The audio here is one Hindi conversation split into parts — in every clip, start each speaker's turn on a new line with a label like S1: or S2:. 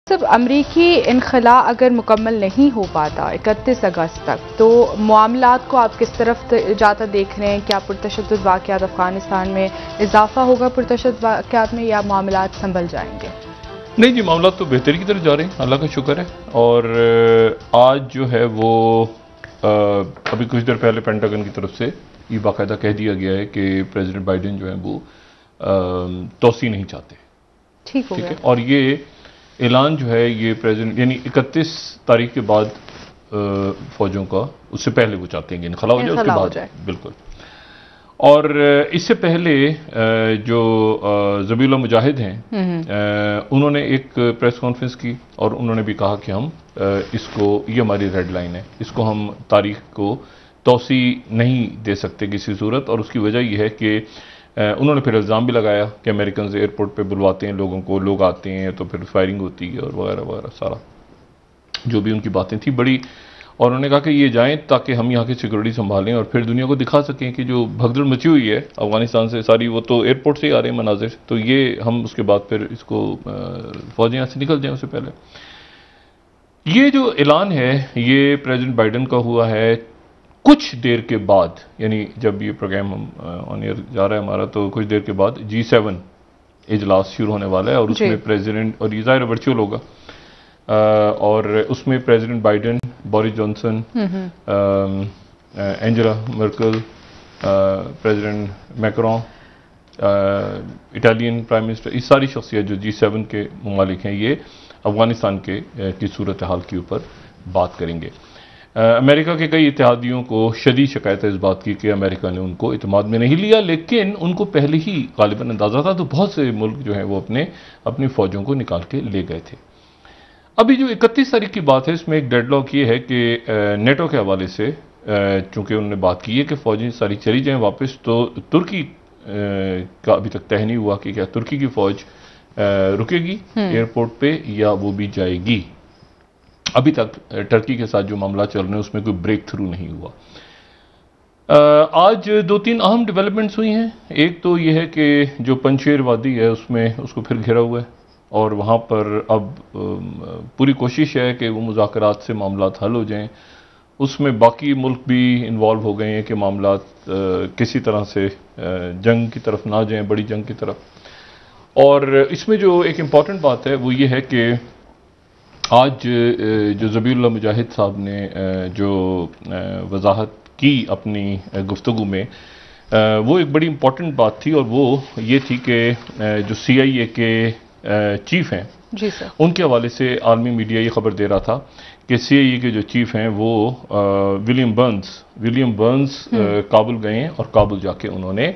S1: सिर्फ अमरीकी इनखला अगर मुकम्मल नहीं हो पाता 31 अगस्त तक, तो मामलात को आप किस तरफ जाता देख रहे हैं? क्या पुरतशद्दुद वाक़यात अफगानिस्तान में इजाफा होगा पुरतशद्दुद वाक़यात में, या मामलात संभल जाएंगे?
S2: नहीं जी, मामलात तो बेहतरी की तरफ जा रहे हैं, अल्लाह का शुक्र है। और आज जो है वो अभी कुछ देर पहले पेंटागन की तरफ से ये बाकायदा कह दिया गया है कि प्रेसिडेंट बाइडेन जो है वो तोसी नहीं चाहते।
S1: ठीक हो गया।
S2: और ये ऐलान जो है ये प्रेसिडेंट यानी 31 तारीख के बाद फौजों का, उससे पहले वो चाहते हैं कि इनखला हो जाए, उसके बाद बिल्कुल। और इससे पहले जो ज़बीहुल्लाह मुजाहिद हैं उन्होंने एक प्रेस कॉन्फ्रेंस की और उन्होंने भी कहा कि हम इसको, ये हमारी रेड लाइन है, इसको हम तारीख को तोसी नहीं दे सकते किसी सूरत। और उसकी वजह यह है कि उन्होंने फिर इल्ज़ाम भी लगाया कि अमेरिकन एयरपोर्ट पे बुलवाते हैं लोगों को, लोग आते हैं तो फिर फायरिंग होती है और वगैरह वगैरह, सारा जो भी उनकी बातें थी बड़ी। और उन्होंने कहा कि ये जाएं ताकि हम यहाँ की सिक्योरिटी संभालें और फिर दुनिया को दिखा सकें कि जो भगदड़ मची हुई है अफगानिस्तान से सारी, वो तो एयरपोर्ट से ही आ रहे हैं मनाजिर, तो ये हम उसके बाद फिर इसको फौजें यहाँ से निकल जाएँ उससे पहले। ये जो ऐलान है ये प्रेसिडेंट बाइडेन का हुआ है कुछ देर के बाद, यानी जब ये प्रोग्राम हम ऑन एयर जा रहा है हमारा, तो कुछ देर के बाद G7 इजलास शुरू होने वाला है और उसमें प्रेसिडेंट, और ये ज़ाहिर वर्चुअल होगा, और उसमें president Biden, Boris Johnson, Angela Merkel, president Macron, Italian prime minister, ये सारी शख्सियत जो G7 के ममालिक हैं ये अफगानिस्तान की सूरत हाल के ऊपर बात करेंगे। अमेरिका के कई इत्तेहादियों को शदीद शिकायत है इस बात की कि अमेरिका ने उनको इत्मीनान में नहीं लिया, लेकिन उनको पहले ही गालिबन अंदाज़ा था, तो बहुत से मुल्क जो हैं वो अपनी फ़ौजों को निकाल के ले गए थे। अभी जो 31 तारीख की बात है इसमें एक डेडलॉक ये है कि नेटो के हवाले से चूँकि उन्होंने बात की है कि फ़ौजें सारी चली जाएँ वापस, तो तुर्की का अभी तक तय नहीं हुआ कि क्या तुर्की की फ़ौज रुकेगी एयरपोर्ट पे या वो भी जाएगी। अभी तक टर्की के साथ जो मामला चल रहे हैं उसमें कोई ब्रेक थ्रू नहीं हुआ। आज दो तीन अहम डेवलपमेंट्स हुई हैं। एक तो ये है कि जो पंजशेर वादी है उसमें उसको फिर घेरा हुआ है और वहाँ पर अब पूरी कोशिश है कि वो मुज़ाकरात से मामलात हल हो जाएं। उसमें बाकी मुल्क भी इन्वॉल्व हो गए हैं कि मामलात किसी तरह से जंग की तरफ ना जाएं, बड़ी जंग की तरफ। और इसमें जो एक इम्पॉर्टेंट बात है वो ये है कि आज जो ज़बीहुल्लाह मुजाहिद साहब ने जो वजाहत की अपनी गुफ्तगू में, वो एक बड़ी इम्पॉर्टेंट बात थी और वो ये थी कि जो CIA के चीफ हैं
S1: जी सर, उनके
S2: हवाले से आलमी मीडिया ये खबर दे रहा था कि CIA के जो चीफ हैं वो विलियम बर्न्स काबुल गए हैं और काबुल जाके उन्होंने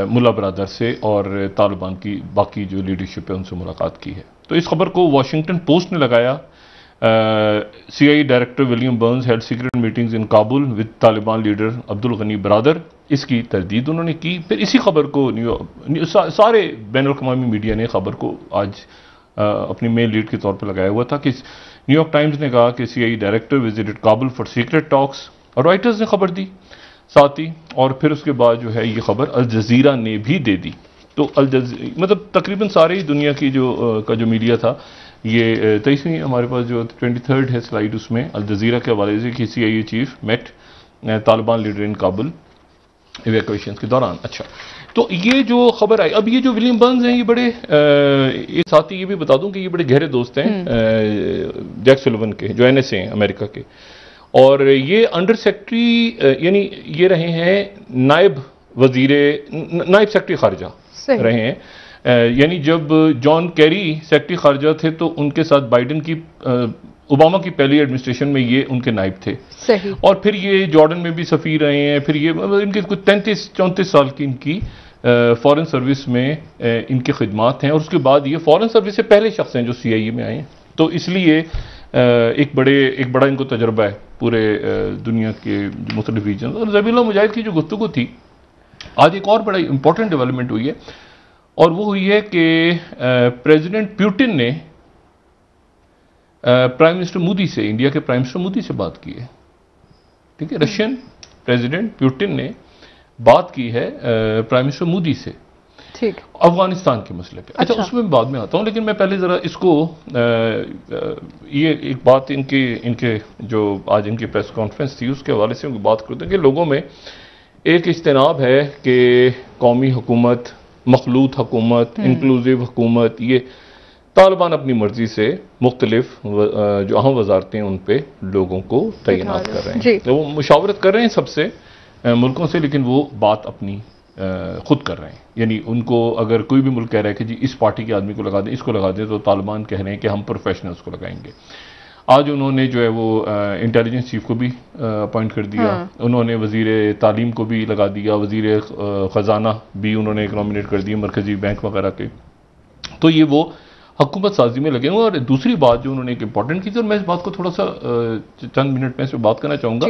S2: मुल्ला बरादर से और तालिबान की बाकी जो लीडरशिप है उनसे मुलाकात की है। तो इस खबर को वाशिंगटन पोस्ट ने लगाया। CIA director William Burns held secret meetings in Kabul with Taliban leader Abdul Ghani Baradar, इसकी तरदीद उन्होंने की। फिर इसी खबर को सारे बैनुल अक़वामी मीडिया ने खबर को आज अपनी मेन लीड के तौर पर लगाया हुआ था कि न्यूयॉर्क टाइम्स ने कहा कि CIA director visited Kabul for secret talks, और रॉयटर्स ने खबर दी साथ ही। और फिर उसके बाद जो है ये खबर अल जज़ीरा ने भी दे दी। तो मतलब तकरीबन सारे ही दुनिया की जो मीडिया था, ये 23वीं हमारे पास जो 23rd है स्लाइड, उसमें अल जज़ीरा के हवाले से कि CIA chief met Taliban leader in Kabul evacuation के दौरान। अच्छा, तो ये जो खबर आई, अब ये जो विलियम बर्न्स हैं ये बड़े ये साथ ही ये भी बता दूं कि ये बड़े गहरे दोस्त हैं जैक सुलिवन के, जो NSA हैं अमेरिका के, और ये अंडर सेक्रेटरी यानी ये रहे हैं नायब सेक्रेटरी खारजा रहे हैं। यानी जब जॉन कैरी सेक्रेटरी खारजा थे तो उनके साथ बाइडेन की ओबामा की पहली एडमिनिस्ट्रेशन में ये उनके नायब थे।
S1: सही। और
S2: फिर ये जॉर्डन में भी सफ़ीर रहे हैं। फिर ये इनके कुछ 33-34 साल की इनकी फॉरेन सर्विस में इनकी खिदमात हैं, और उसके बाद ये फॉरेन सर्विस से पहले शख्स हैं जो CIA में आए हैं। तो इसलिए एक बड़ा इनको तजर्बा है पूरे दुनिया के मुख्तलिफ रीजन। और ज़बीहुल्लाह मुजाहिद की जो गुफ्तगू थी, आज एक और बड़ा इंपॉर्टेंट डेवलपमेंट हुई है, और वो हुई है कि प्रेसिडेंट पुतिन ने प्राइम मिनिस्टर मोदी से, इंडिया के प्राइम मिनिस्टर मोदी से बात की है। ठीक है, रशियन प्रेसिडेंट पुतिन ने बात की है प्राइम मिनिस्टर मोदी से।
S1: ठीक।
S2: अफगानिस्तान के मसले पे। अच्छा, उसमें बाद में आता हूँ, लेकिन मैं पहले जरा इसको ये एक बात इनके जो आज इनकी प्रेस कॉन्फ्रेंस थी उसके हवाले से बात करते हैं कि लोगों में एक इज्तनाब है कि कौमी हुकूमत, मखलूत हुकूमत, इंक्लूसिव हुकूमत, ये तालिबान अपनी मर्जी से मुख्तलिफ जो अहम वजारतें उन पे लोगों को तैनात कर रहे हैं। तो वो मुशावरत कर रहे हैं सबसे मुल्कों से, लेकिन वो बात अपनी खुद कर रहे हैं। यानी उनको अगर कोई भी मुल्क कह रहा है कि जी इस पार्टी के आदमी को लगा दें, इसको लगा दें, तो तालिबान कह रहे हैं कि हम प्रोफेशनल्स को लगाएंगे। आज उन्होंने जो है वो इंटेलिजेंस चीफ को भी अपॉइंट कर दिया। उन्होंने वजीर तालीम को भी लगा दिया, वजीर ख़जाना भी उन्होंने नॉमिनेट कर दिया, मरकजी बैंक वगैरह के। तो ये वो हुकूमत साजी में लगे हुए। और दूसरी बात जो उन्होंने एक इंपॉर्टेंट की थी, और मैं इस बात को थोड़ा सा चंद मिनट में इस पर बात करना चाहूँगा।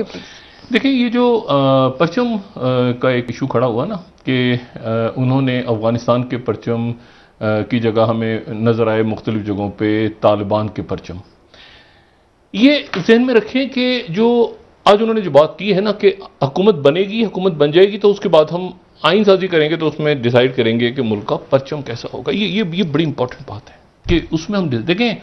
S2: देखिए, ये जो परचम का एक इशू खड़ा हुआ ना कि उन्होंने अफगानिस्तान के परचम की जगह हमें नज़र आए मुख्तलिफ जगहों पे तालिबान के परचम। ये जहन में रखें कि जो आज उन्होंने जो बात की है ना कि हुकूमत बनेगी, हुकूमत बन जाएगी, तो उसके बाद हम आइन साजी करेंगे, तो उसमें डिसाइड करेंगे कि मुल्क का परचम कैसा होगा। ये बड़ी इंपॉर्टेंट बात है कि उसमें हम देखें,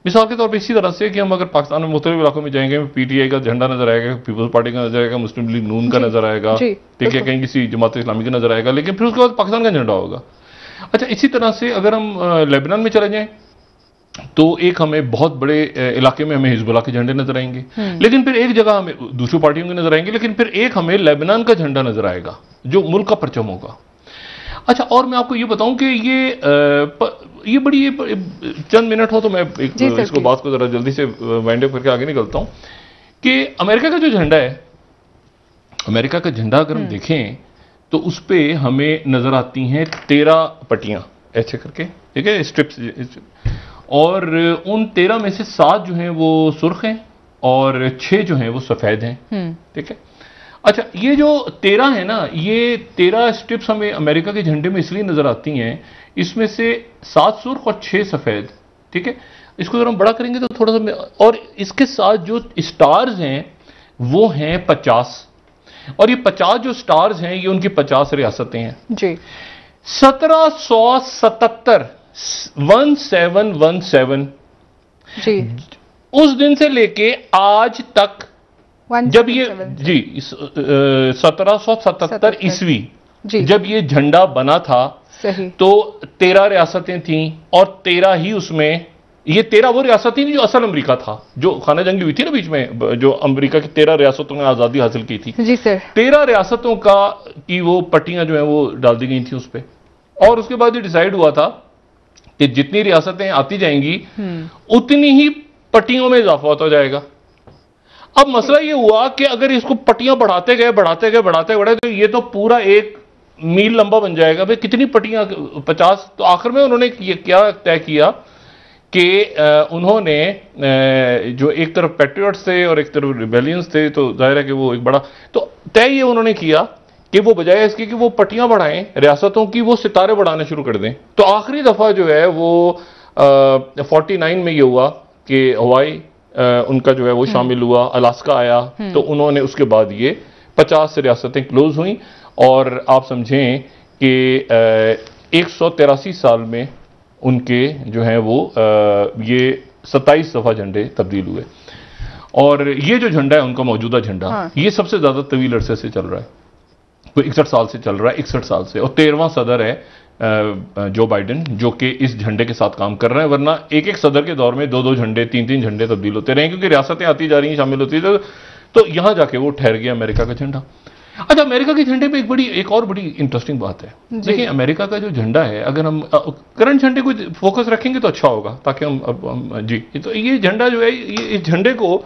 S2: मिसाल के तौर पे इसी तरह से कि हम अगर पाकिस्तान में मुख्तलिफ इलाकों में जाएंगे, पीटीआई का झंडा नजर आएगा, पीपल्स पार्टी का नजर आएगा, मुस्लिम लीग नून का नजर आएगा, ठीक है, कहीं किसी जमात इस्लामी का नजर आएगा, लेकिन फिर उसके बाद पाकिस्तान का झंडा होगा। अच्छा, इसी तरह से अगर हम लेबनान में चले जाएं तो एक हमें बहुत बड़े इलाके में हमें हिजबुल्लाह के झंडे नजर आएंगे, लेकिन फिर एक जगह हमें दूसरी पार्टियों के नजर आएंगे, लेकिन फिर एक हमें लेबनान का झंडा नजर आएगा जो मुल्क का परचम होगा। अच्छा, और मैं आपको ये बताऊं कि ये बड़ी चंद मिनट हो तो मैं इसको बात को जरा जल्दी से वाइंड अप करके आगे निकलता हूं कि अमेरिका का जो झंडा है, अमेरिका का झंडा अगर हम देखें तो उस पर हमें नजर आती हैं 13 पट्टियां ऐसे करके, ठीक है, स्ट्रिप्स, और उन 13 में से 7 जो हैं वो सुर्ख हैं और 6 जो हैं वो सफेद हैं, ठीक है। अच्छा, ये जो 13 है ना, ये 13 स्ट्रिप्स हमें अमेरिका के झंडे में इसलिए नजर आती हैं, इसमें से 7 सुर्ख और 6 सफेद, ठीक है। इसको अगर हम बड़ा करेंगे तो थोड़ा सा, और इसके साथ जो स्टार्स हैं वो हैं 50, और ये 50 जो स्टार्स हैं ये उनकी 50 रियासतें हैं जी। 1777 1717 जी, उस दिन से लेके आज तक, जब ये जी 1777 ईस्वी जब ये झंडा बना था, सही, तो 13 रियासतें थीं, और 13 ही उसमें, ये 13 वो रियासतें थी जो असल अमेरिका था, जो खाना जंगी हुई थी ना बीच में, जो अमेरिका की 13 रियासतों ने आजादी हासिल की थी जी सर। 13 रियासतों की वो पट्टियां जो है वो डाल दी गई थी उस पर, और उसके बाद ये डिसाइड हुआ था कि जितनी रियासतें आती जाएंगी उतनी ही पट्टियों में इजाफा होता जाएगा। अब मसला ये हुआ कि अगर इसको पट्टियां बढ़ाते गए तो ये तो पूरा 1 मील लंबा बन जाएगा। भाई कितनी पट्टियां, 50। तो आखिर में उन्होंने क्या तय किया कि उन्होंने जो एक तरफ पैट्रियट्स थे और एक तरफ रिबेलियंस थे, तो जाहिर है कि वो एक बड़ा, तो तय ये उन्होंने किया कि वो बजाय इसके कि वो पट्टियां बढ़ाएं रियासतों की, वो सितारे बढ़ाने शुरू कर दें। तो आखिरी दफा जो है वो 49 में ये हुआ कि हवाई उनका जो है वो शामिल हुआ, अलास्का आया, तो उन्होंने उसके बाद ये 50 रियासतें क्लोज हुई, और आप समझें कि 183 साल में उनके जो हैं वो ये 27 दफा झंडे तब्दील हुए। और ये जो झंडा है उनका मौजूदा झंडा, ये सबसे ज्यादा तवील अरसे से चल रहा है, कोई 61 साल से चल रहा है, 61 साल से, और 13वां सदर है जो बाइडेन, जो कि इस झंडे के साथ काम कर रहे हैं। वरना एक एक सदर के दौर में 2-2 झंडे, 3-3 झंडे तब्दील होते रहे, क्योंकि रियासतें आती जा रही हैं, शामिल होती है, तो यहां जाके वो ठहर गया अमेरिका का झंडा। अच्छा, अमेरिका के झंडे पे एक और बड़ी इंटरेस्टिंग बात है। देखिए, अमेरिका का जो झंडा है, अगर हम करंट झंडे को फोकस रखेंगे तो अच्छा होगा, ताकि हम जी, तो ये झंडा जो है, इस झंडे को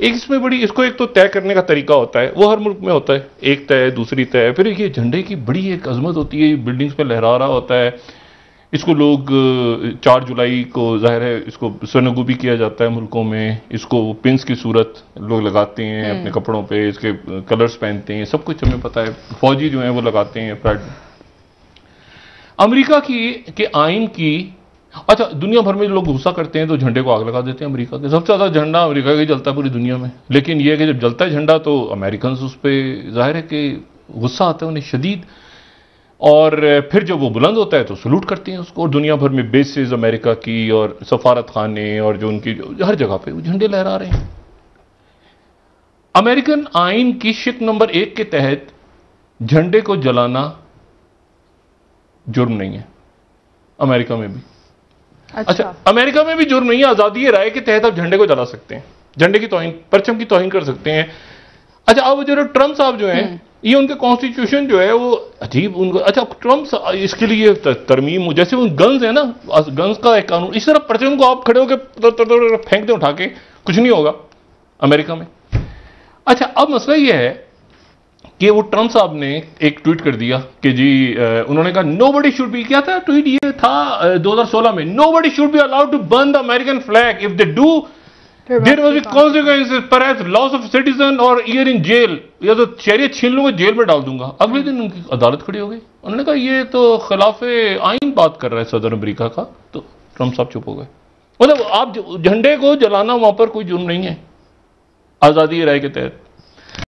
S2: इसमें बड़ी, इसको एक तो तय करने का तरीका होता है, वो हर मुल्क में होता है, एक तय, दूसरी तय, फिर ये झंडे की बड़ी एक अजमत होती है, बिल्डिंग्स पे लहरा रहा होता है। इसको लोग 4 जुलाई को जाहिर है इसको स्वनगुबी किया जाता है मुल्कों में, इसको पिंस की सूरत लोग लगाते हैं अपने कपड़ों पे, इसके कलर्स पहनते हैं, सब कुछ हमें पता है, फौजी जो हैं वो लगाते हैं प्राइड। अमेरिका के आइन की, अच्छा, दुनिया भर में लोग गुस्सा करते हैं तो झंडे को आग लगा देते हैं अमेरिका के। सबसे ज्यादा झंडा अमेरिका का ही जलता है पूरी दुनिया में, लेकिन यह कि जब जलता है झंडा तो अमेरिकन उस पर जाहिर है कि गुस्सा आता है उन्हें शदीद। और फिर जब वो बुलंद होता है तो सलूट करते हैं उसको, और दुनिया भर में बेसेस अमेरिका की और सफारत खाने और जो उनकी हर जगह पे वो झंडे लहरा रहे हैं। अमेरिकन आइन की शिक नंबर 1 के तहत झंडे को जलाना जुर्म नहीं है अमेरिका में भी। अच्छा, अमेरिका में भी जुर्म नहीं है, आजादी राय के तहत आप झंडे को जला सकते हैं, झंडे की तौहीन, परचम की तौहीन कर सकते हैं। अच्छा, अब जो ट्रंप साहब जो हैं, ये उनके कॉन्स्टिट्यूशन जो है वो अजीब उनको, अच्छा ट्रंप इसके लिए तरमीम, जैसे वो गन्स है ना, गन्स का एक कानून, इस तरह परचम को आप खड़े होकर फेंक दें उठा के, कुछ नहीं होगा अमेरिका में। अच्छा, अब मसला ये है कि वो ट्रंप साहब ने एक ट्वीट कर दिया कि जी उन्होंने कहा नोबडी शुड बी, क्या था ट्वीट, ये था 2016 में, nobody should be allowed to burn the American flag, if they do there was consequences, perhaps loss of citizen और ईयर इन जेल, या तो शहरियत छीन लूंगा, जेल में डाल दूंगा। अगले दिन उनकी अदालत खड़ी हो गई, उन्होंने कहा ये तो खिलाफे आइन बात कर रहा है सदर अमेरिका का, तो ट्रंप साहब चुप हो गए। मतलब आप झंडे को जलाना वहां पर कोई जुर्म नहीं है आजादी राय के तहत।